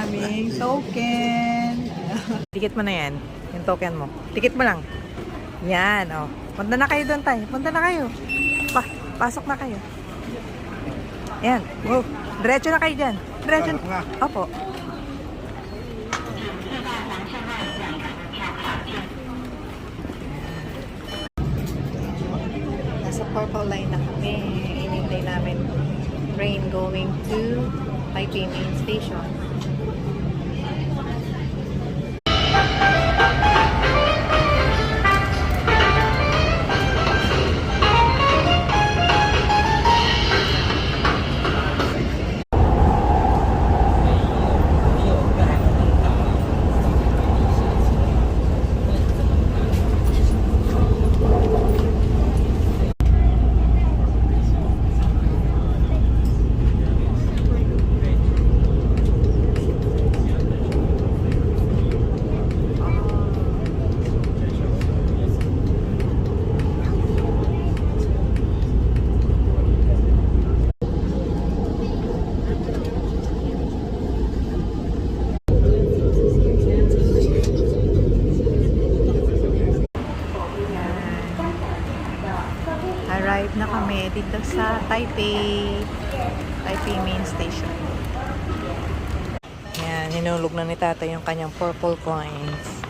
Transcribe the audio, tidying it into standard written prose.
aming token. Dikit mo na yan. Yung token mo. Dikit mo lang. Yan, oh. Punta na kayo doon, tay. Punta na kayo. Pasok na kayo. Yan. Wow. Diretso na kayo dyan. Diretso na. Opo. Nasa purple line na kami. Inintay namin train going to Taipei Main Station. Arrive na kami dito sa Taipei Main Station. Yan, hinulog na ni tatay yung kanyang purple coins.